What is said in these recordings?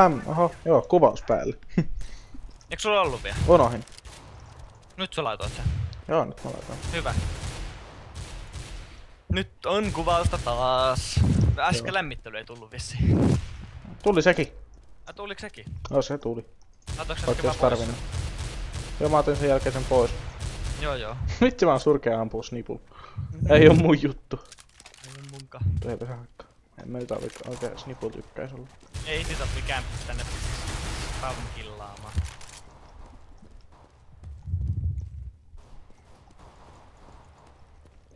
Oho, joo, kuvaus päälle. Eikö sulla ollut vielä? Unohin. Nyt sä laitoit sen. Joo, nyt mä laitan. Hyvä. Nyt on kuvausta taas. Äsken Joo. lämmittely ei tullut vissiin. Tuli sekin. Tuliko sekin? No se tuli. Laitoiko se Oot äsken jos vaan pois? tarvinnut. Joo, mä otin sen jälkeen sen pois. Joo. Vitsi mä oon surkea ampuu snipulla. Ei oo mun juttu. Ei oo munka. Eipä se hakka. En mä nyt oikein snipul tykkäis olla. Ei sitä mikään tänne killaamaan.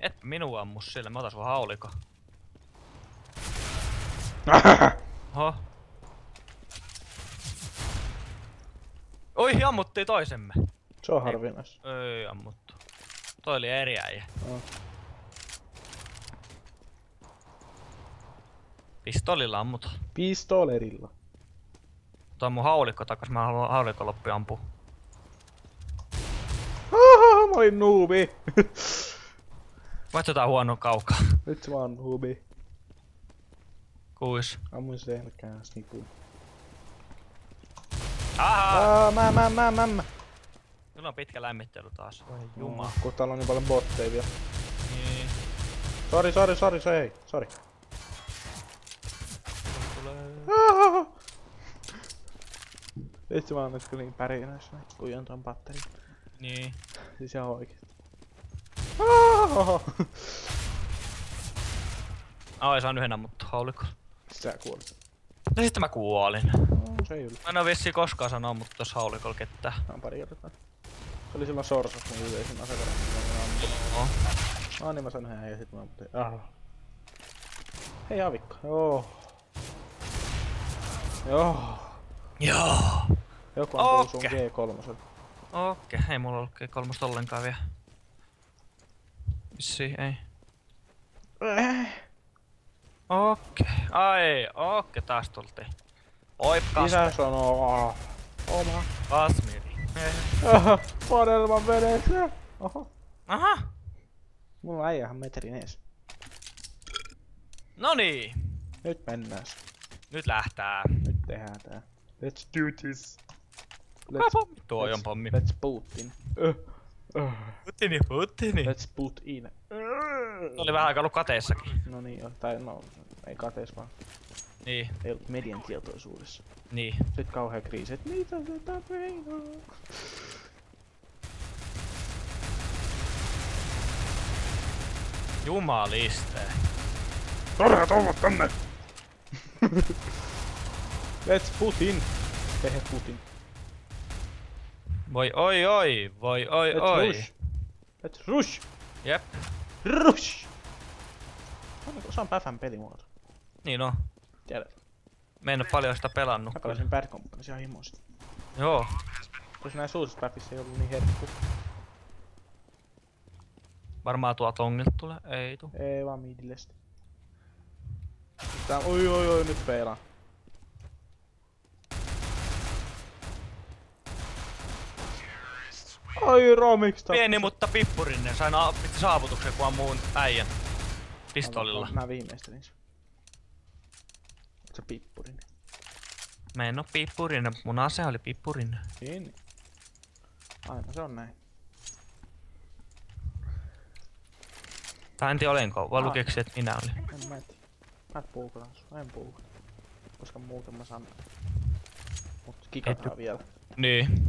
Et minua ammu sille, mä otan sun hauliko. Oho. Oi, ammuttiin toisemme. Se on harvinaista. Ei ammuttu. Toi oli eri äijä. No. Pistolilla ammuta. Pistolerilla. Ota mun haulikko takas, mä haluan haulikko loppuun ampua. Moi nuubi! Voit jotain huonoa kaukaa. Nyt mä oon nuubi. Kuis. Ammuin selkään snipul. Ahaa! Mä. Nyt on pitkä lämmittely taas. Voi jumala. Kun täällä on niin paljon botteja vielä. Niin. Sori. Tulee. Vitsi mä oon nyt kyllä niin pärinäis näin, kun jon ton batterin. Niin. Siis ihan oikeesti. Ai, saan yhden ammuttu haulikolla. Sä kuolit. No sitten mä kuolin. Se ei yllätä. Mä en oo vissiin koskaan saanut ammuttu tossa haulikolla ketään. Mä oon pari kertaa. Se oli silloin sorsas mun yleisin aseverran. No. No niin mä sain yhden ja sit mä ammutin. Hei avikko. Joo. Joku ampuu sun G3. Okei, ei mulla ollut G3 ollenkaan vielä. Vissiin ei. Okei, taas tultiin. Oi, Isä sanoo oma. Kasmiri. Padelman vedessä. Oho. Aha. Mulla on äijähän metrin ees. Noniin. Nyt mennään. Nyt lähtää. Nyt tehdään tää. Let's do this. Tuo on pommi. Let's Putin. Puttini. Let's put in. Oli vähän aikaa ollut kateessakin. No niin joo, tai no, ei katees vaan. Niin, Ei ollut median tietoisuudessa. niin. Sitten kauhea kriisi, et mitä se tapeinoo? Jumaliste. Tarha tulla tänne! Let's Putin! Tehe Putin. Voi oi. Let's rush! Let's rush! Jep. Rush! Se on päfän pelimuoto. Niin on. Tiedät. Mä en oo paljon sitä pelannut. Mä kalasin Bad Company's ihan himoista. Joo. Koska näissä uusissa päfissä ei ollut niin herkku. Varmaan tuolta tongilta tulee. Ei tuu. Ei vaan midillestä. Tää oi nyt peilaa. Ai Romix tappoi. Pieni mutta pippurinen. Sain saavutuksen kun ammuun äijän. Pistolilla. Mä viimeistelin sen. Oot sä pippurinen? Mä en oo pippurinen, mun ase oli pippurinen. Niin. Aina se on näin. Tai en tiedä olenko, vai lukeeko se, että minä olin? En mä tiedä. Mä et puuklaan sua, en puukla. Koska muuten mä sanon. Mut kikataan vielä. Niin.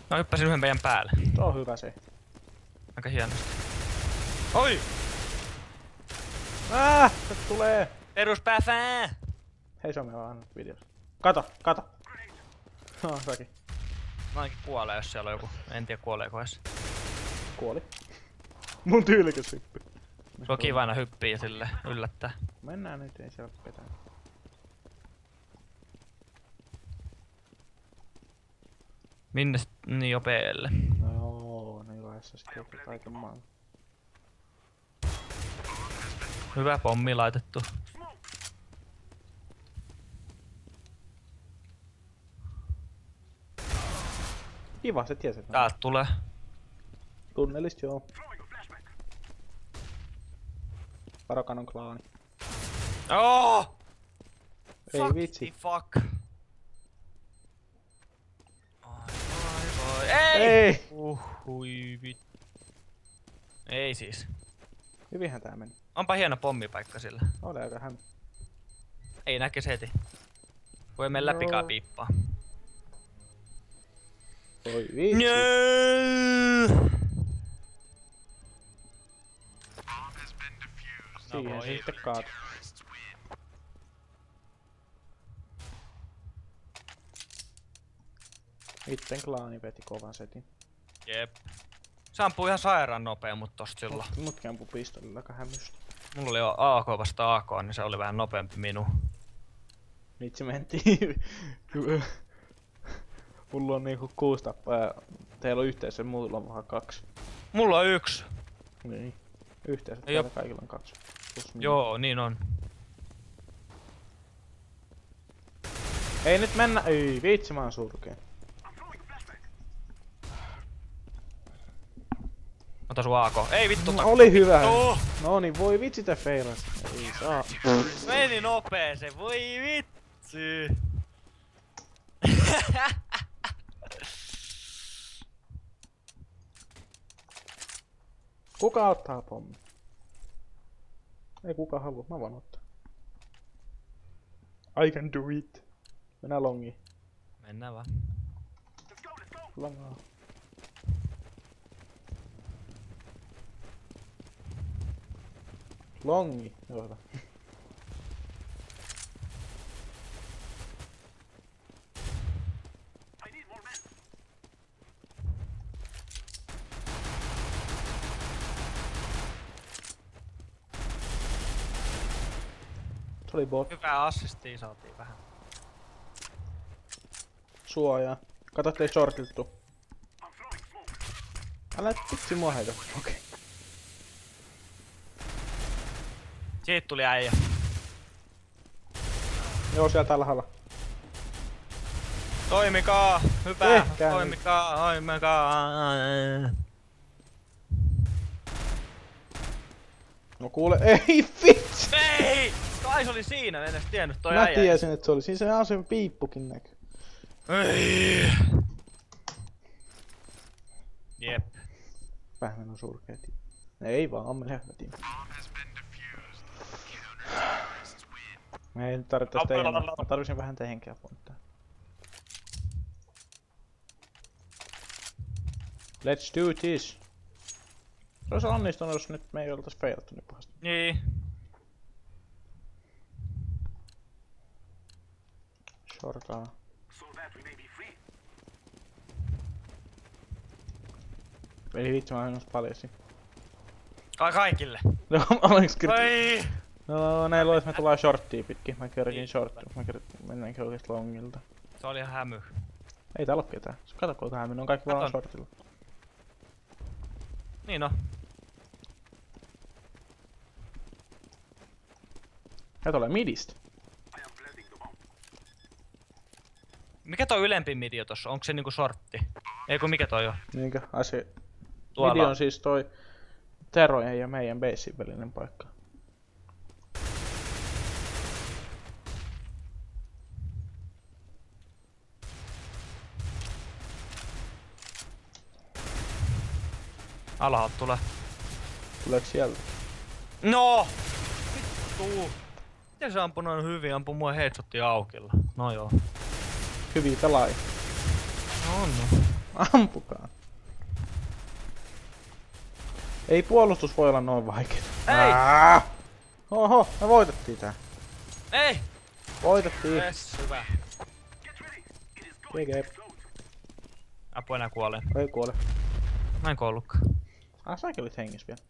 Mä hyppäsin yhden meidän päälle. Se on hyvä se. Aika hienosti. Oi! Se tulee! Peruspäfää! Hei se on meillä aina videossa. Kato! Säkin. Mä ainakin kuolee jos siellä on joku. En tiedä kuoleeko edes. Kuoli. Mun tyylikäs hyppy. Se on kiva aina hyppiä ja sille yllättää. Mennään nyt, ei siellä ketään. Minne niin jo B:lle? No jokaisessa sitten joku kaiken maan. Hyvä pommi laitettu. Kiva, se tiesi. Täältä tulee. Tunnelista joo. Parokan on klaani. Oh! Ei Fuck vitsi. the fuck. Ei! Hui vit. Ei siis. Hyvinhän tää meni. Onpa hieno pommipaikka sillä. Oli aika hämä. Ei näkis heti. Voi mennä läpikaan piippaa. Oi vitsi. Siihen se sitten kaatu. Itten klaani veti kovan setin. Jep. Se ampuu ihan sairaan nopea mut tosta silloin. Mutkin ampuu pistolilla aika hämystä. Mulla oli jo AK vasta AK, niin se oli vähän nopeampi minu. Vitsi mentiin. Mulla on niinku 6 tappaa ja teillä on yhteensä, mulla on vähän 2. Mulla on 1. Niin. Yhteensä teillä kaikilla on 2. Joo, niin on. Ei nyt mennä. Ei vitsi, mä oon surkea. Ota sun AK. Ei vittu No, oli hyvä. Oh. No niin, voi vitsi tää feilas. Ei saa. Meni nopee se, voi vitsi. Kuka ottaa pommi? Ei kuka halua, mä vaan ottaa. I can do it. Mennään longiin. Mennään vaan. Langaa. Longi. Joo hyvä. Se oli bot. Hyvää assistia saatiin vähän. Suojaa. Kato ettei shortiltu. Älä et vitsi mua heitä. Okei. Siitä tuli äijä. Joo, siellä alhaalla. Toimikaa! Hyvä! Ehkä Toimikaa! Toimikaa! No kuule, ei vitsi! Ei! Kai se oli siinä, en edes tiennyt toi Mä äijä. tiesin, että se oli. Siinä se asen piippukin näkyy. Ei! Jep. Vähän on surkeet. Ei vaan, mene helvetiin. Me ei nyt tarvittais teidän. Mä tarvisin vähän teidän henkeä pointtaa. Let's do this! Se olisi onnistunut, jos nyt me ei oltais feilattu niin pahasti. Niin. Shortaa. Ei vitsi, mä en ois paljasin. Kaikille. No, olenks kyllä? Ai! No, näin luulet, me tullaan shorttiin pitkin. Mä kerkin shorttiin. Mennäänkö oikeesti longilta? Se oli ihan hämy. Ei täällä oo ketään. Kato, kun tähän on kaikki vaan shortilla. Niin no. He tulee midistä. Mikä toi ylempi midio tossa? Onko se niinku sortti? Ei kun mikä toi on? Niinkö? Asia. Tuolla. Midi on siis toi Terojen ja meidän basein välinen paikka. Alhaalta tulee. Tuleeko sieltä? No! Vittu! Miten se ampui noin hyvin? Ampui mua headshottia aukilla. No joo. Hyviä pelaajia. No on. Ampukaa. Ei puolustus voi olla noin vaikeeta. Ei! Oho, me voitettiin tää. Ei! Voitettiin. Yes, hyvä. GG. Apua enää kuolee. Ei kuole. Mä en kuollutkaan. Säkin olit hengissä vielä.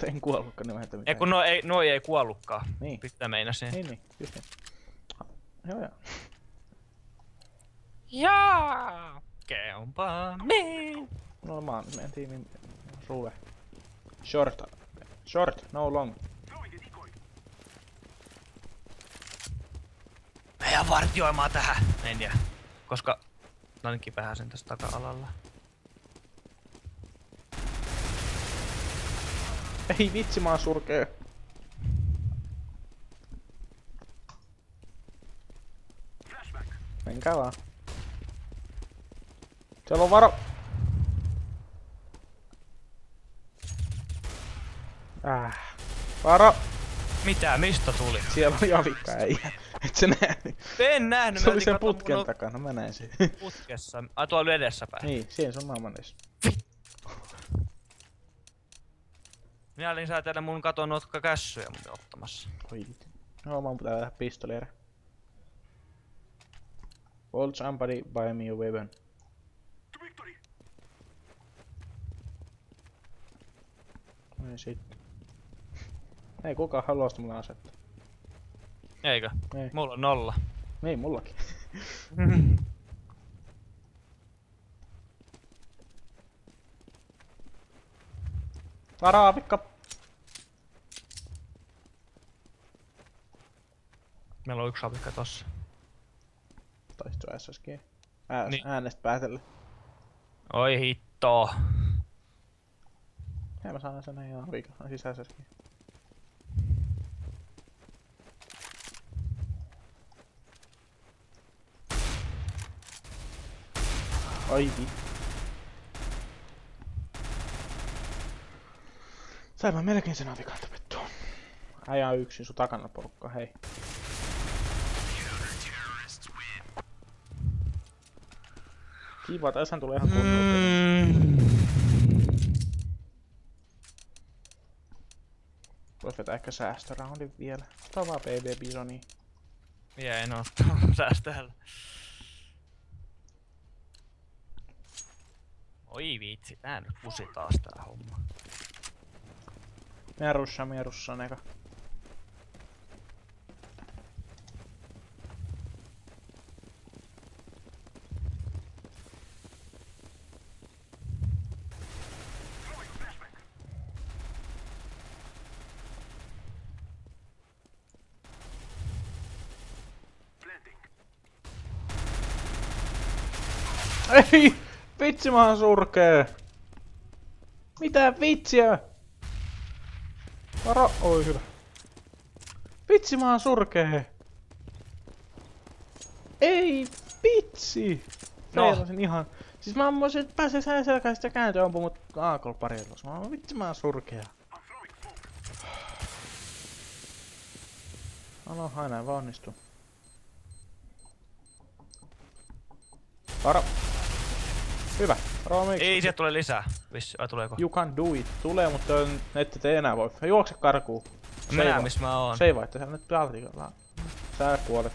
En kuollutkaan, niin mä heitä mitään. Ei kun noi ei kuollutkaan. Niin. Pitää meinasin. Niin, just niin. Joo. Jaa! Keumpa me! No mä oon meidän tiimin Rule. Short, no long. Mä jään vartioimaan tähän. En jää. Koska ainakin vähän sen tässä taka-alalla. Ei vitsi, mä oon surkea. Menkää vaan. Siellä on varo! Varo! Mitä? Mistä tuli? Siellä on javikka äijä. Et sä nähnyt? En nähnyt. Se mä oli otin sen katsomaan putken mun takana, mä näin sen. putkessa. Ai tuolla edessäpäin. Niin, siihen se on naaman edes. Minä olin säätellä mun katon notka kässyjä mun ottamassa. Oi vittu. No, mun pitää tehdä pistoli erä. Will somebody buy me a weapon? Ei sitten. Ei kukaan halua sitä mulle asetta. Eikö? Ei. Mulla on 0. Ei mullakin. Varaavikka! Meillä on yksi avikka tossa. Taistu SSG. Niin. Äänestä päätellä. Oi hitto. Ja mä saan sen ihan avikan. Siis SSG. Ai vittu. Sain mä melkein sen avikan tapettua. Äijä yksin sun takana porukka, hei. Kiva, tässähän tulee ihan kunnolla. Vois vetää ehkä säästöroundin vielä. Ota vaan BB Bisoni. Mie en ottanut säästöllä. Oi viitsi, tää nyt pusi taas tää homma. Minä russaan eka. Ei! Vitsi mä oon surkee! Mitä vitsiä? Varo! Oi hyvä. Vitsi mä oon surkee! Ei vitsi! Feilasin ihan. Siis mä voisin päästä selkäistä ja kääntyä ampua mut aakol parilla. Vitsi mä oon surkea. No aina ei vaan onnistu. Varo! Hyvä. Miksi? Ei, sieltä tulee lisää. Vissi, vai tuleeko? You can do it. Tulee, mutta ette te enää voi. Juokse karkuun. Mä näen missä mä oon. Save että siellä nyt peltikalla. Sä kuolet.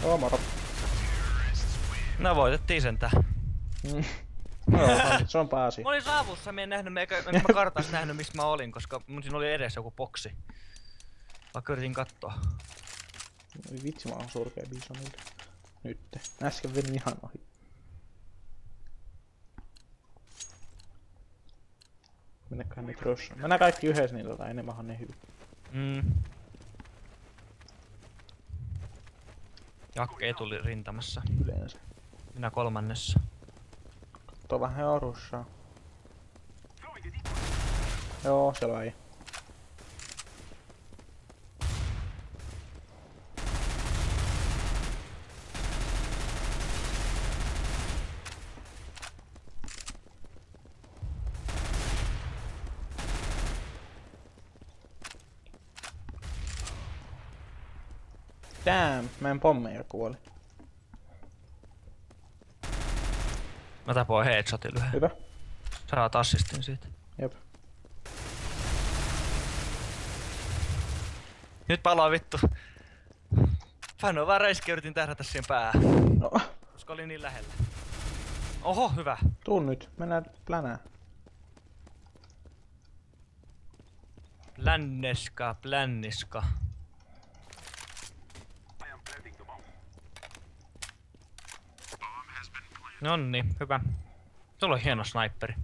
Joo, moro. No voitettiin sentään. No, se on pääsi. Mä olin saavussa, mä en nähnyt, enkä mä kartassa nähnyt missä mä olin, koska mun siinä oli edessä joku boksi. Vaikka yritin kattoo. Oi vitsi, mä oon surkea Bisonilta. Nytte. Äsken venin ihan ohi. Mennäköhän nyt russaan. Mennään kaikki yhdessä, niin enemmän on ne hyvin. Jakke tuli rintamassa. Yleensä. Minä kolmannessa. Kattoo vähän joo russaa. Joo, siellä ei. Damn, meidän pommeja kuoli. Mä tapoin headshotin lyhyen. Hyvä. Saat assistin siitä. Jep. Nyt palaa vittu. Fano vaan reiski, yritin tähdätä siihen päähän. No. Koska oli niin lähellä. Oho, hyvä. Tuu nyt, mennään plänään. Plänniska. Nonni, hyvä. Sulla on hieno sniperi.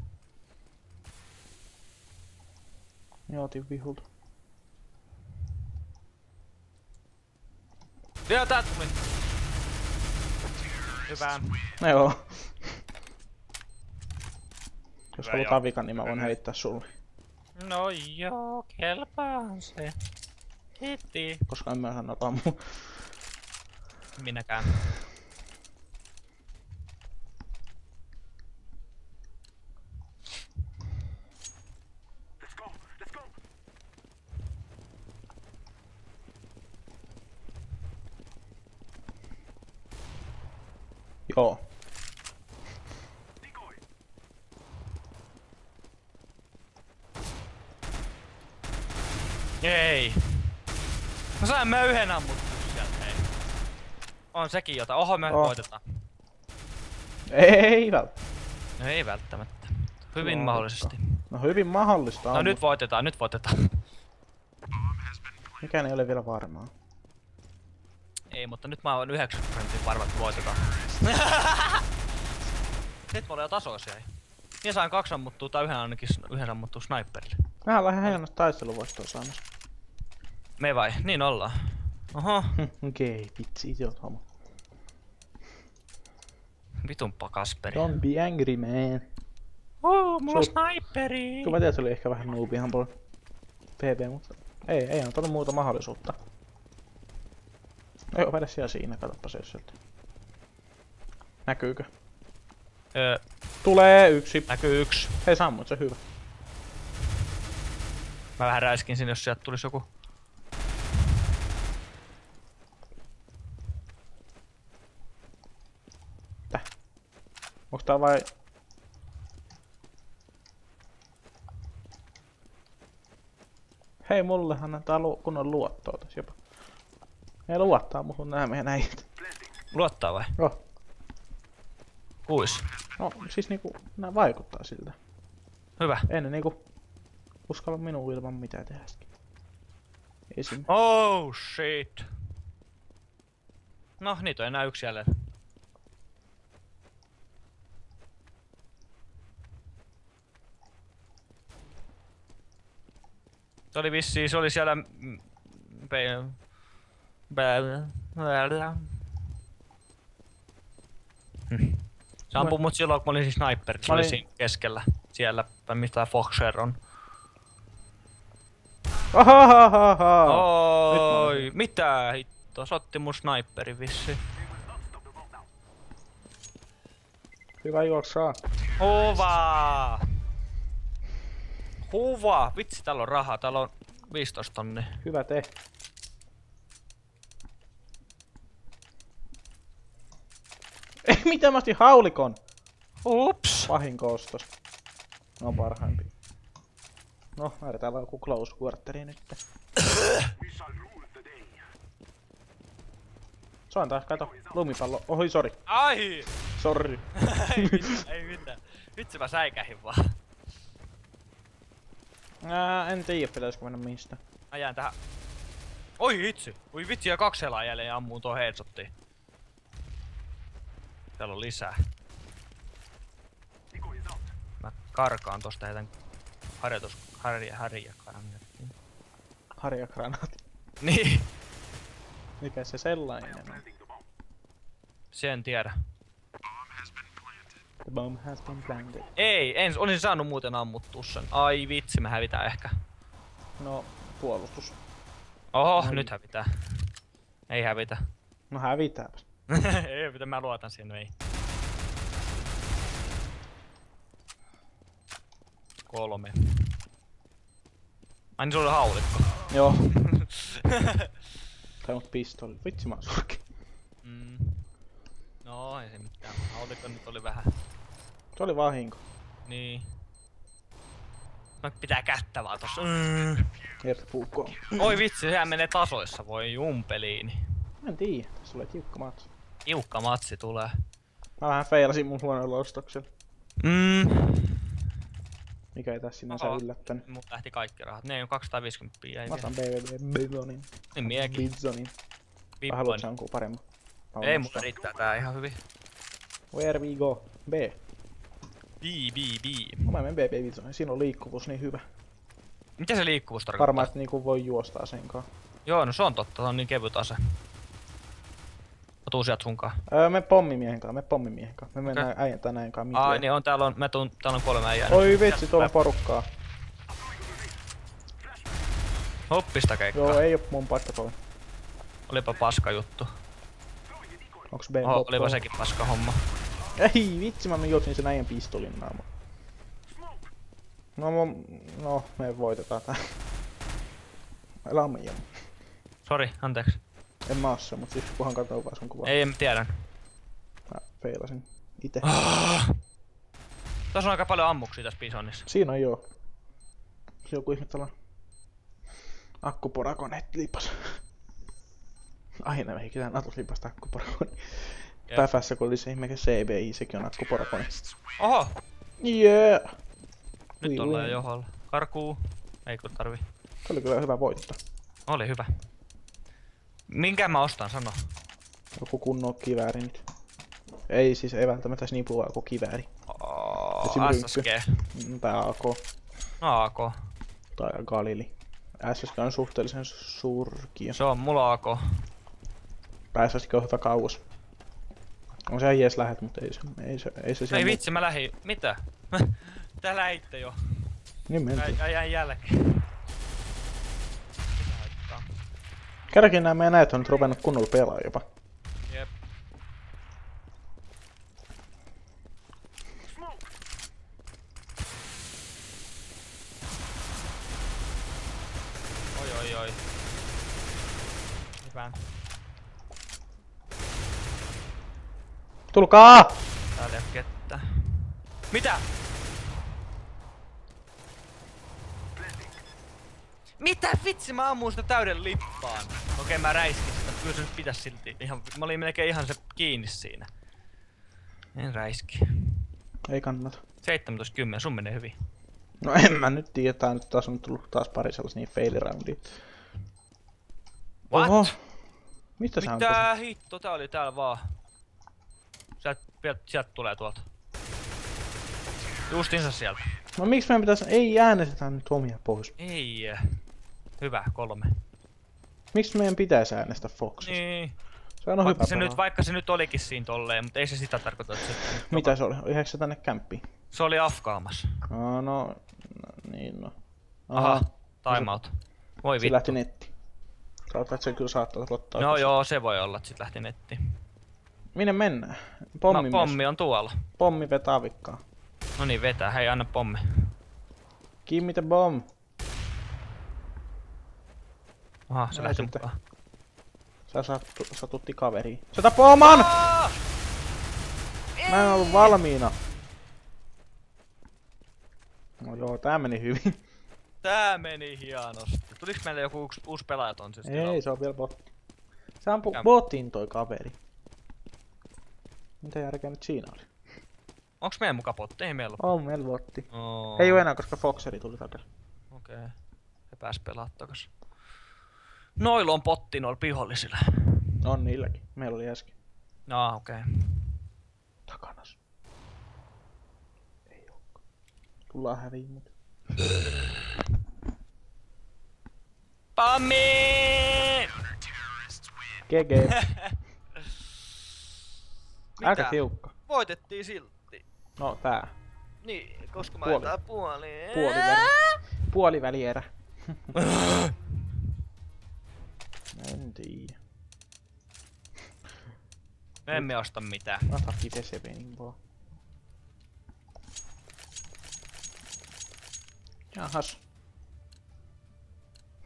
Joo, otin vihulta. Joo, tää tuli. Hyvä. No joo. Jos Hyvä haluat joo. avikan, niin mä voin heittää sulle. No joo, kelpaa se. Heti. Koska en mä sano ammu. Minäkään. Joo. Ei. No sain mä yhden ammuttua sieltä, hei. On sekin jota. Oho, me voitetaan. Ei välttämättä. No ei välttämättä. Hyvin mahdollisesti. No hyvin mahdollista. No nyt voitetaan, nyt voitetaan. Mikään ei ole vielä varmaa. Ei, mutta nyt mä oon 90% varma, että voitetaan. Nyt mä olen jo tasoisia. Minä sain 2 ammuttua tai yhden ammuttua sniperille. Mehän lähden hienosta taisteluvoittoa saamassa. Me vai? Niin ollaan. Oho. Okei, vitsi, idiot homo. Vitumpa Kasperi. Don't be angry, man. Mulla on sniperi! Kyllä mä tiedän, se oli ehkä vähän noobihan puolella PB, mutta ei antanut muuta mahdollisuutta. No joo, vedä siellä siinä, katoppa se jos sieltä. Näkyykö? Tulee 1. Näkyy 1. Hei sammut, se hyvä. Mä vähän räiskin sinne, jos sieltä tulisi joku. Täh. Onks tää vai... Hei, mullehan tää kunnon luottoa tässä jopa. Ei luottaa muhun nää meidän äijät. Luottaa vai? Joo. Kuis? No, siis niinku, nää vaikuttaa siltä. Hyvä. En niinku uskalla minun ilman mitään tehdä. Esim. Oh shit. No, niitä on enää 1 jälleen. Se oli vissiin, se oli siellä... Se ampui mut silloin, kun mä olin sniper. Se oli siinä keskellä. Siellä, mistä Foxer on. Ahahaha! Oi, mitä hittoa? Se otti mun sniperi vissiin. Hyvä juoksaa. Huva! Huva! Vitsi, täällä on rahaa. Täällä on 15 tonnia. Hyvä te. Ei mitä mä ostin haulikon! Ups! Vahinko ostos. No parhaimpi. No, lähdetään vaan joku close quarteri nyt. Se on taas, kato, lumipallo. Ohi, sori. Ai! Sorry. Ei mitään. Vitsi mä säikähin vaan. En tiedä, pitäisikö mennä mistä. Mä jään tähän. Oi vitsi! Oi vitsi, ja 2 helaa jälleen ja ammuu tuo headshottiin. Täällä on lisää. Mä karkaan tosta heitän harjagranaattiin. Harjagranaatti. Niin. Mikä se sellainen on? Se en tiedä. The bomb has been planted. Ei, olisin saanut muuten ammuttua sen. Ai vitsi, me hävitään ehkä. No, puolustus. Oho, Ai. nyt hävitään. Ei hävitä. No hävitääpäs. Ei hävitä, mä luotan siihen, ei. 3. Ai niin sulla oli haulikko. Joo. Tai mut pistoli. Vitsi mä oon surke. No ei se mitään. Haulikko nyt oli vähän. Se oli vahinko. Niin. No pitää kättä vaan tossa. Jep, puukko. Oi vitsi, sehän menee tasoissa, voi jumpeliini. Mä en tiedä, tässä oli tiukka matsi. Tiukka matsi tulee. Mä vähän feilasin mun huonoilla ostoksella. Mikä ei tässä sinänsä yllättänyt. Mut lähti kaikki rahat. Ne on 250 jäi. Mä otan Bizonin. Niin miekin. Bizonin. Mä haluat se jonkun paremman. Ei mulla riittää tää ihan hyvin. Where we go? B. B. Mä menen B Bizonin. Siinä on liikkuvuus niin hyvä. Mitä se liikkuvuus tarkoittaa? Varmaan, että niinku voi juosta asenkaan. Joo, no se on totta. Se on niin kevyt ase. Mä tuun sieltä sunkaan. Me pommimiehen kanssa, Me mennään äijän tän äijän kanssa mitiin. Ai niin on, täällä on 3 äijää. Oi vitsi, tuolla on porukkaa. Hoppista keikkaa. Joo, ei oo mun paikka toi. Olipa paska juttu. Onks B Oho, olipa sekin paska homma. Ei vitsi, mä juoksin sen äijän pistolin naamaan. No, me voitetaan tää. Lamia. Sori, anteeksi. En mä oo se, mut siis kunhan katoo vaan sun kuvaa. Ei, en tiedän. Mä feilasin ite. Tässä on aika paljon ammuksia tässä Bisonissa. Siinä on joo. Se joku ihme tällainen akkuporakone lipas. Aina veikitään Natus lipasta akkuporakone. Päfässä kun oli se ihme CBI, sekin on akkuporakone. Oho! Yeah! Nyt ollaan johalla. Karkuu. Ei kun tarvii. Se oli kyllä hyvä voitto. Oli hyvä. Minkä mä ostan, sano? Joku kunnon kivääri nyt. Ei siis ei välttämättä snipua, vaan joku kivääri. SSG. Tai AK. No AK. Tai Galili. SSG on suhteellisen surkia. Se on mulla AK. SSG on hyvä kauas. On se jees lähet, mutta ei se Ei vitsi, mä lähin. Mitä? Tää lähitte jo. Niin mentiin. Jäin jälkeen. Kerrankin nää meidän näet on nyt ruvennut kunnolla pelaa jopa. Jep. Oi. Hyvä. Tulkaa! Täällä ei oo kettä. Mitä? Mitä vitsi, mä ammuin sitä täyden lippaan. Okei, mä räiskin sitä, kyllä se nyt pitäis silti ihan... Mä olin melkein ihan se kiinni siinä. En räiski. Ei kannata. 17-10, sun menee hyvin. No en mä nyt tiedä, tää nyt taas on tullut taas pari sellaisia niin failiroundia. What? Oho. Mistä sä on Mitä hitto, tää oli täällä vaan. Sieltä tulee tuolta. Justiinsa sieltä. No miksi meidän pitäis... Ei äänestetä nyt omia pois. Ei. Hyvä, 3. Miksi meidän pitäis äänestää Foxista? Niin. Se on hyvä Vaikka se nyt olikin siinä tolleen, mutta ei se sitä tarkoita, että se... Mitä se oli? Yhdekö se tänne kämppiin? Se oli afkaamassa. No, niin no. Aha, timeout. Voi Se vittu. lähti netti. Sanotaan, että se kyllä saattaa ottaa. No joo, se voi olla, että sit lähti nettiin. Minne mennään? Pommi on tuolla. Pommi vetää vikkaa. No niin, vetää. Hei, anna pommi. Give me the bomb. Aha, se No lähti sitten. mukaan. Sä satutti kaveriin. Se tappoi oman! Aa! Mä en ollut valmiina. No joo, tää meni hyvin. Tää meni hienosti. Tuliks meille joku uusi pelaaja ton siis? Ei, se on vielä botti. Se ampui botin toi kaveri. Mitä järkeä nyt siinä oli? Onks meidän muka botti? Ei meillä oo. On meillä botti. Oh. Ei oo enää, koska Foxeri tuli takas. Okei. Se pääs pelaa takas. Noilla on potti noilla pihollisilla. On niilläkin. Meillä oli äsken. No okei. Takanas. Ei ookaan. Tullaan häviin mut. Pammi! GG. Aika tiukka. Voitettiin silti. No tää. Niin, koska mä Puoli. ajetaan puoliin. Puolivälierä. En tiiä. Emme osta mitään. Ataki Desevenin vaan. Jahas.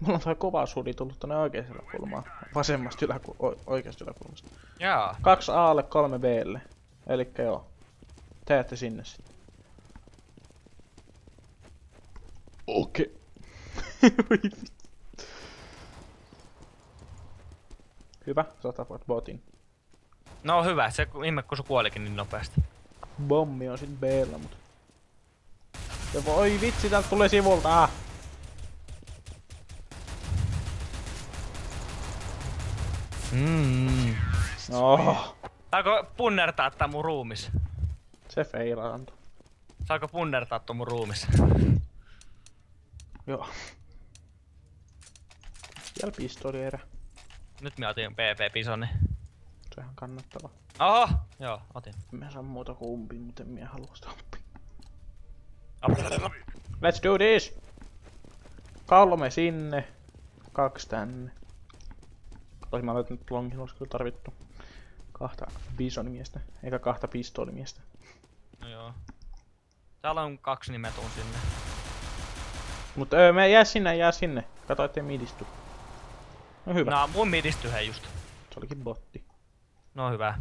Mulla on toi kova suli tullut tonne oikeeseen yläkulmaan. Vasemmasta oikeasta yläkulmasta. Jaa. 2 A:lle, 3 B:lle. Elikkä joo. Teette sinne sitten. Okei. Hyvä, sä tapoit botin. No hyvä, se ihme kun se kuolikin niin nopeasti. Bommi on sit B:llä, mut... Ja voi vitsi, täältä tulee sivulta! Ah. Oh. Saako punnertaa tää mun ruumis? Se feilaantui. Saako punnertaa tuon mun ruumis? Joo. Vielä pistolierä. Nyt mä otin PP Bisoni. Sehän kannattava. Oho! Joo, otin. Mä saan muuta kuin umpi, mutta en minä halua sitä umpia. Let's do this! 3 sinne. 2 tänne. Katsoin mä löytänyt nyt longin, olis kyllä tarvittu 2 bisonimiestä, eikä 2 pistoolimiestä. No joo. Täällä on 2 nimeä tuun sinne. Mut me jää sinne. Kato ettei midisty. No hyvä. No mun midistyy hei just. Se olikin botti. No hyvä.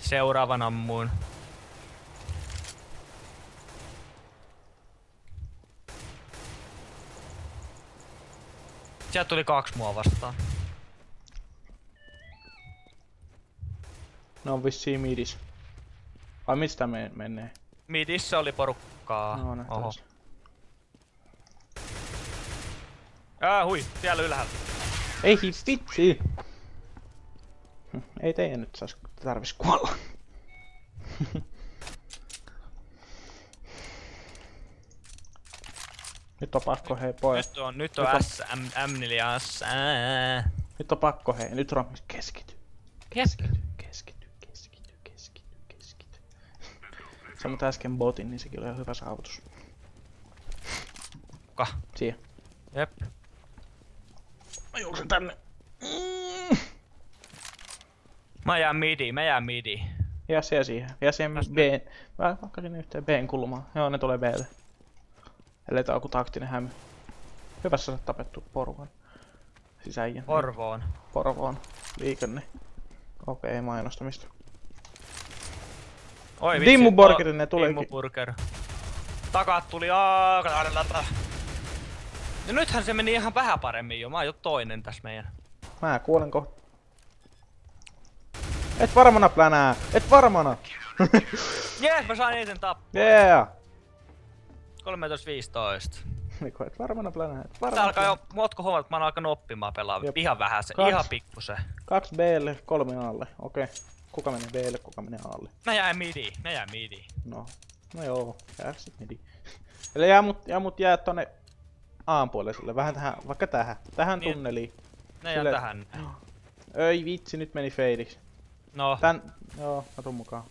Seuraavan ammuin. Sieltä tuli 2 mua vastaan. Ne on vissiin midis. Vai mistä menee? Midissä oli porukkaa. No, Oho. nähtäis. Hui, siellä ylhäällä. Ei vitsi! Ei teidän nyt tarvis kuolla. Nyt on pakko hei pojat. Nyt on M4 ja S. Nyt on pakko hei. Nyt Rommis keskity. Keskity. Sä mut äsken botin, niin sekin oli ihan hyvä saavutus. Kuka? Siihen. Jep. Mä juoksen tänne. Mä jään midi. Ja siihen. Ja siihen B. Mä hakkasin yhteen B:n kulmaan. Joo, ne tulee B:lle. Ellei tää on joku taktinen hämy. Hyvässä saat tapettu porukan. Sisäijän. Porvoon. Liikenne. Okei, mainostamista. Oi vitsi. Dimmuburgerin ne tuleekin. Dimmuburger. Takat tuli. No nythän se meni ihan vähän paremmin jo. Mä oon jo toinen tässä meidän. Mä kuolen kohta. Et varmana plänää! Et varmana! Jees, mä sain ensin tappua. Yeah! 13-15. Niko, et varmana plänää. Et Tää varmana alkaa jo, ootko huomannut, että mä oon alkanut oppimaan pelaa. Jep. Ihan vähän se, 2. ihan pikkusen. 2 B:lle, 3 A:lle. Okei. Kuka menee B:lle, kuka menee A:lle? Mä jään midi. No joo, jää sit midi. Eli jää mut tonne A:n puolelle vähän tähän, vaikka tähän Niin. tunneliin. Ne jää tähän. Ei vitsi, nyt meni feiliksi. No. Joo, mä tuun mukaan.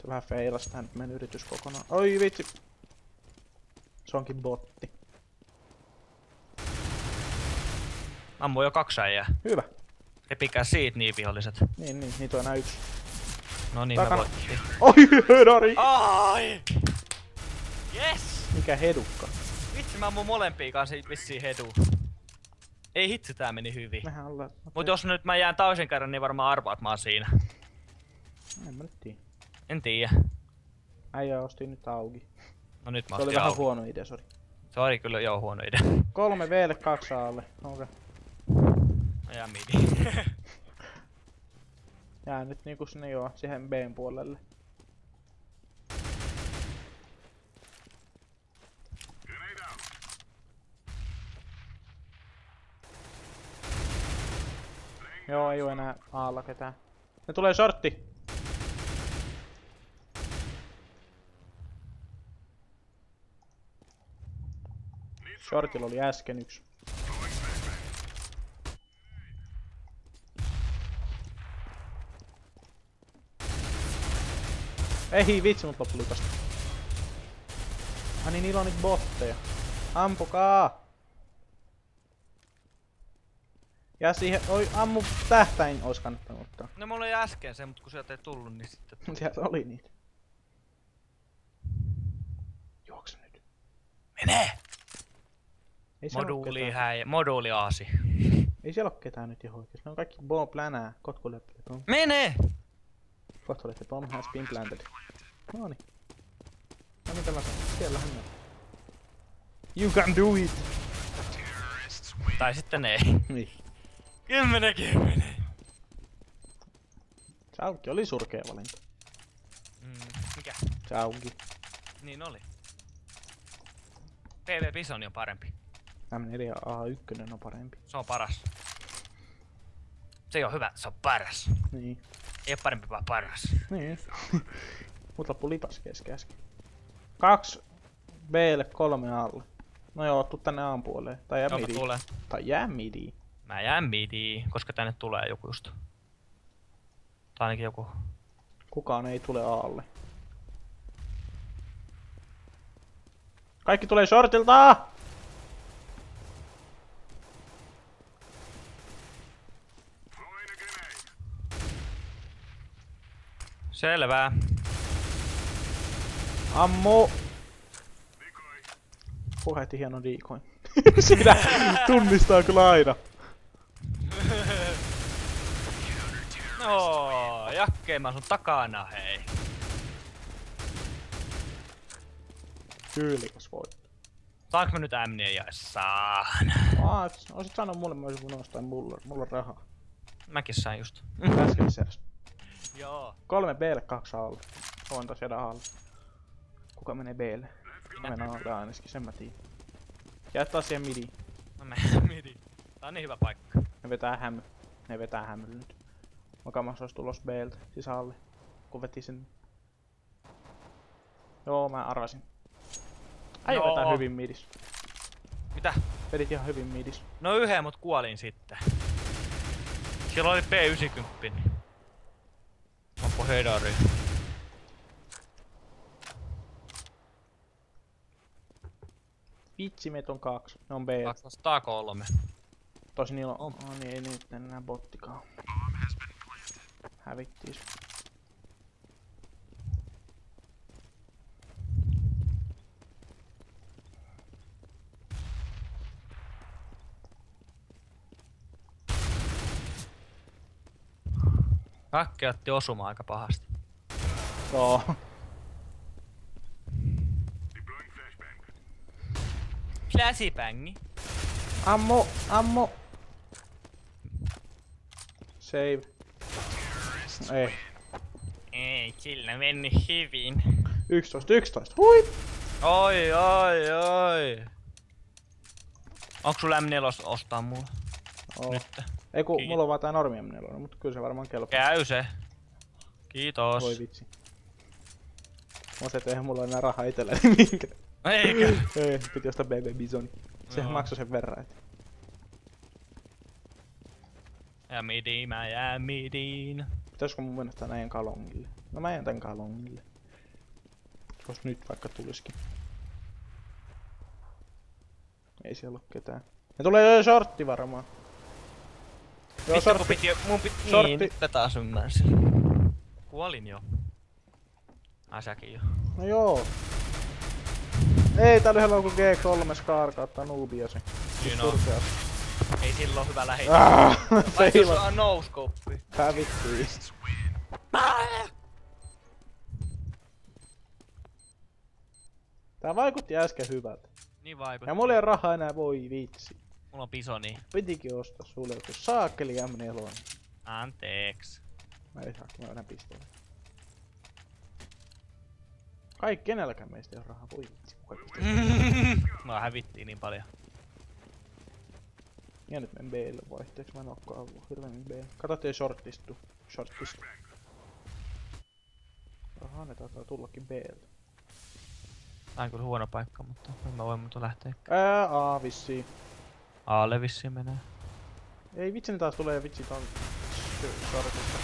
Se vähän feilas tän meidän yritys kokonaan. Oi vitsi! Se onkin botti. Ammu jo 2 äijää. Hyvä. Repikää siitä niin viholliset. Niin, niitä on enää 1. No niin, Takana. me voittiin. Oi, hedari! Ai! Yes! Mikä hedukka? Vitsi, mä ammun molempia kanssa vissiin hedu. Ei hitsi, tää meni hyvin. Mehän ollaan... Mut jos nyt mä jään toisen kerran, niin varmaan arvaat mä oon siinä. En mä nyt tiedä. En tiedä. Äijä osti nyt auki. No nyt mä Se oli ostin vähän auki. huono idea, sori. Se oli kyllä huono idea. 3 V:lle, 2 A:lle. Okei. Mä jään midi. Jää nyt niinku sinne joo, siihen B:n puolelle. Joo, ei oo enää A:lla ketään. Ne tulee shortti! Shortilla oli äsken 1. Ei vitsi, mut loppu lipasta. Ai niin, niillä on nyt botteja. Ampukaa! Ja siihen, oi ammu tähtäin ois kannattanut ottaa. No mulla oli äsken se, mut kun sieltä ei tullut, niin sitten... Sieltä oli niitä. Juokse nyt. Menee! Ei siellä oo ketään. Moduuli aasi. Ei siellä oo ketään nyt ihan oikeesti. Ne on kaikki bomb plänää. Kotkuleppi. Menee! Kotkuleppi bomb has been planted. Noni. No mitä mä sanon? Siellähän ne on. You can do it! Tai sitten ei. Niin. 10. Se auki oli surkea valinta. Mikä? Se auki. Niin oli. PV Bison on parempi. M4A1 on parempi. Se on paras. Se ei oo hyvä, se on paras. Niin. Ei oo parempi, vaan paras. Niin. Mut loppu lipas kesken äsken. 2 B:lle, 3 A:lle. No joo, tuu tänne A:n puoleen. Tai jää midi. Tai jää midi. Mä jään midi, koska tänne tulee joku just. Tai ainakin joku. Kukaan ei tule A:lle. Kaikki tulee shortilta! Selvää. Ammu! Puheetti hieno diikoin. Siinä tunnistaa kyllä aina. No, Jakke, mä sun takana, hei. Tyylikäs voitto. Saanko mä nyt ämniä ja saan? Oisit sanonut mulle, mä olisin nostaa mulla on rahaa. Mäkin sain just. Äsken seräs. Joo. 3 B:lle, 2 alle. Voin taas jäädä alle. Kuka menee B:lle? Mä menen alle ainakin, sen mä tiedän. Jää taas siihen midiin. Mä menen midi. Tää on niin hyvä paikka. Ne vetää hämyllä nyt. Makamas ois tulos B:ltä, siis alle. Kun veti sen. Joo, mä arvasin. Äijä vetää hyvin midis. Mitä? Vedit ihan hyvin midis. No yhden, mut kuolin sitten. Siellä oli P90. Niin. Onko Hedari? Vitsi, meitä on 2. Ne on B. 203. Tosin niillä on. Niin ei nyt enää bottikaan. Hävittiis. Hakke otti osumaan aika pahasti. Joo. Flashbangi. Ammo. Save. Ei. Ei, sillä meni hyvin. 11. Hui! Oi. Onko sulla M4 ostaa mulle? Oo. Nyt. Ei ku, mulla on vaan tää normi M4, mutta kyllä se varmaan kelpaa. Käy se. Kiitos. Voi vitsi. Mä se, et eihän mulla enää rahaa itselläni minkä. Eikö? Ei, piti ostaa BB Bison. Sehän maksoi sen verran, et. Mä jään midiin. Pitäisikö mun mennä tän äijän kalongille? No mä jään tän kalongille. Jos nyt vaikka tuliskin. Ei siellä oo ketään. Ne tulee shortti varmaan. Joo, shortti. Niin, nyt taas ymmärsin. Kuolin jo. Säkin jo. No joo. Ei, tää oli hello kun G3 Scar kautta Nubiasi. Niin on. Ei silloin hyvä lähi. Se ei ole no-scope. Hävittiin. Tää vaikutti äsken hyvältä. Niin vaikutti. Ja mulla ei oo rahaa enää, voi vitsi. Mulla on pisoni. Pitikin ostaa sulle joku saakeli M4. Anteeks. Mä ei saa, kun mä vedän pistolle. Kaikki kenelläkään meistä ei oo rahaa, voi vitsi. Mä hävittiin niin paljon. Ja nyt menen B:lle vaihteeksi, mä en ookaan ollut hirveemmin B. Kato ettei shortistu. Ahaa, ne taitaa tullakin B:ltä. Tää on kyllä huono paikka, mutta mä voin lähteä. Vissiin. Aalle vissiin menee. Ei vitsi, ne taas tulee vitsi ton shortista.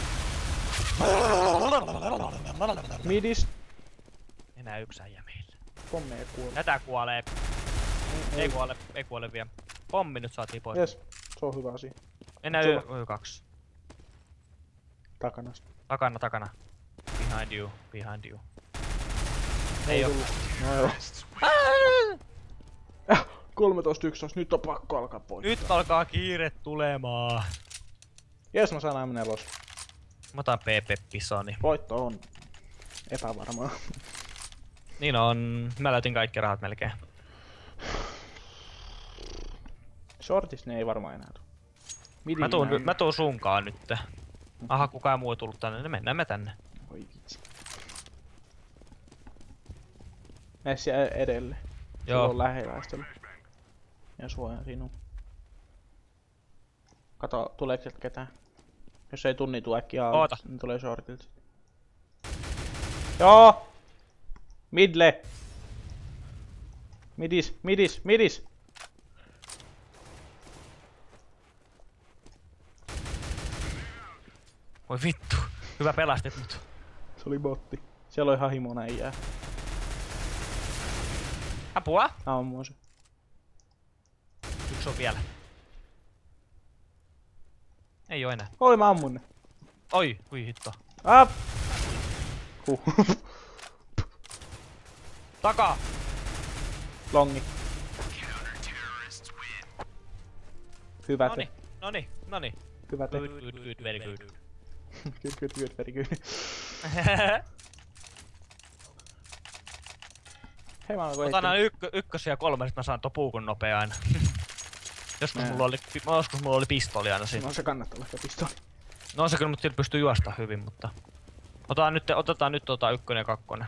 Midis. Enää yksi äijä meillä. Pommi ei kuole. Tätä kuolee. Ei kuole vielä. Pommi nyt saatiin pois. Jes, se on hyvä asia. Enää Y2. Takanasta. Takana. Behind you. Ei oo. No joo. 13-11, nyt on pakko alkaa pois. Nyt alkaa kiire tulemaan. Jes, mä saan M4. Mä otan PP-pisoni. Voitto on epävarmaa. Niin on. Mä löytin kaikki rahat melkein. Shortis ne ei varmaan enää tuu. Mä tuun sunkaan nyt. Aha, kukaan muu ei tullut tänne, niin mennään me tänne. Oi vitsi. Mene siellä edelle. Joo. Sulla on lähiväistöllä. Ja suojaan sinun. Kato, tuleeko sieltä ketään? Jos ei tunni tuu äkkiä alle, niin tulee shortilta. Joo! Midle! Midis! Voi vittu. Hyvä pelastit mut. Se oli botti. Siellä on ihan himona äijää. Apua! Ammuin se. Yksi on vielä. Ei oo enää. Oi, mä ammun ne. Oi, hui hitto. Up! Takaa! Longi. Hyvä te. Noni. Hyvä te. Good, very good. Good, very good. Hei, mä otan nää ykkösiä ja kolme, sit mä saan puukun nopea aina. Joskus mulla oli pistoli aina siinä. No se kannattaa olla pistoli. No se kyllä, mutta sillä pystyy juosta hyvin, mutta... Otetaan nyt ykkönen ja kakkonen.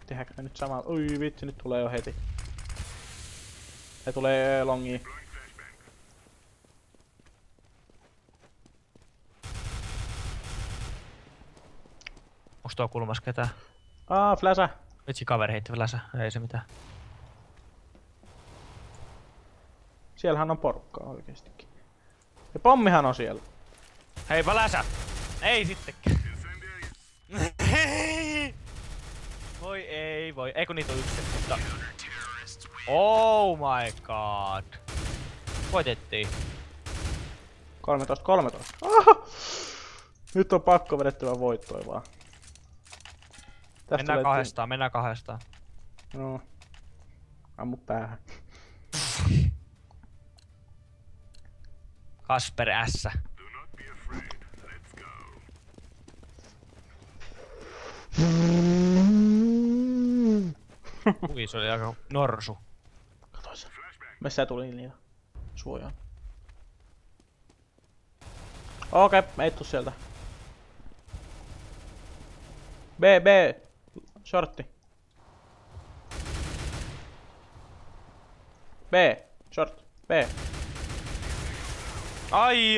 Tehdäänkö me nyt samalla? Ui vitsi, nyt tulee jo heti. Se tulee longiin. Onks tuo kulmas ketään? Flasha! Vitsi, kaveri heitti flasha, ei se mitään. Siellähän on porukkaa oikeestikin. Ja pommihan on siellä. Hei, flasha! Ei sittenkään. Voi ei, voi. Ei kun niitä on yksi, mutta... Oh my god. Voitettiin. 13. Oho! Nyt on pakko vedettävä voittoa vaan. Mennään kahdestaan. No. Ammu päähän. Kasper S. Ui, se oli aika norsu. Katois. Missä tuli liian suojaan. Okei, ei tuu sieltä. B. Shortti. B. Short. B. Ai.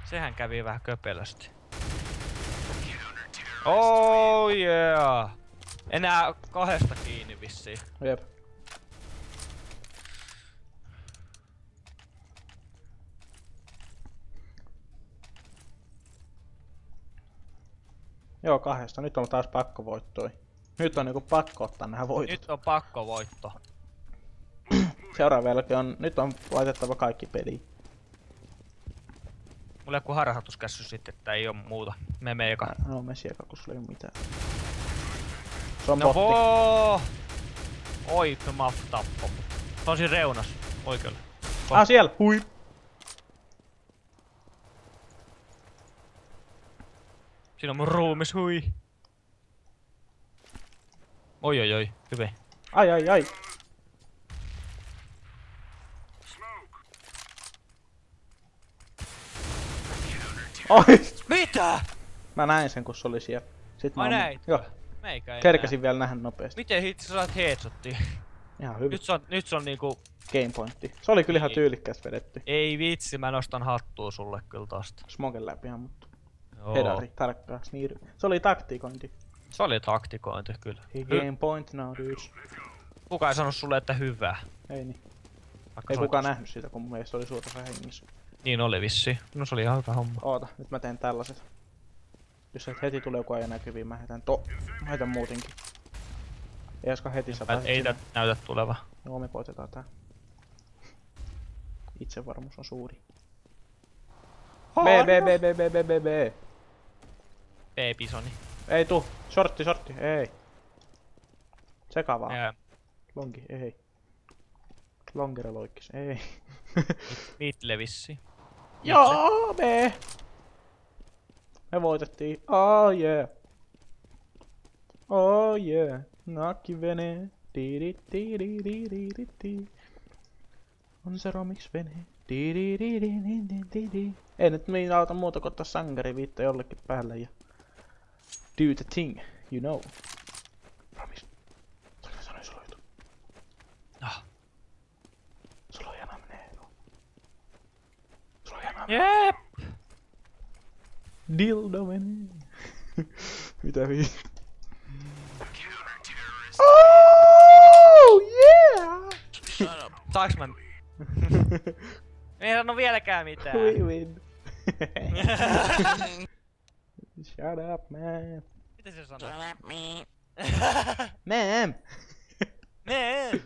Sehän kävi vähän köpelästi. Oh yeah! Enää kahdesta kiinni vissiin. Jep. Joo, kahdesta. Nyt on taas pakko voittoi. Nyt on niinku pakko ottaa nää voitot. Nyt on pakko voitto. Seuraavallakin on... Nyt on laitettava kaikki peliin. Mulla joku harhautuskässy sitten, että ei oo muuta. Me eka. No mesi eka, kun sulla ei oo mitään. Se on No botti. Oi, maff tappo. Se on siinä reunas. Oikealle. Siellä! Hui! Siinä on mun ruumis, hui. Oi. Hyvin. Ai. Oi! Mitä? Mä näin sen, kun se oli siellä. Sitten Ai mä näit? Joo. Meikä ei Kerkäsin vielä nähdä nopeasti. Miten hitsi sä saat headshottia? Ihan hyvin. Nyt se on niinku... Game pointti. Se oli kyllä ihan tyylikkäästi vedetty. Ei vitsi, mä nostan hattua sulle kyllä tosta. Smoken läpihän, mutta... Joo. Hedari, tarkkaan, sniiri. Se oli taktikointi. Se oli taktikointi kyllä. Game point now, dudes. Kuka ei sanonut sulle, että hyvää? Ei niin. Vaikka Ei kukaan nähnyt sitä, kun mun mielestä oli suorassa hengissä. Niin oli vissi. No se oli ihan hyvä homma. Oota, nyt mä teen tällaiset. Jos et heti tulee joku ajan näkyviin, mä heitän muutenkin. Ei joskaan heti sä pääset Ei sinne. näytä tuleva. Joo, me koitetaan tää. Itsevarmuus on suuri. B. B-pisoni. Ei tuu. Shortti. Ei. Sekavaa. Ja Longi, ei. Longera loikkis, ei. Midle vissi. Joo, B. Me voitettiin. Oh yeah. Nakkivene. On se Romix vene. Ei nyt minä auta muuta kuin ottaa sankari viitta jollekin päälle ja do the thing, you know. Romix. Tuliko sanoa sulla juttu? Sulla on jämä menee. Sulla on jämä menee. Jep! Dildo menee. Mitä viit? Oh yeah! Saaks mä... Ei sano vieläkään mitään. We win. Shut up, man. Mitä se sanoo? Ma'am. Nee!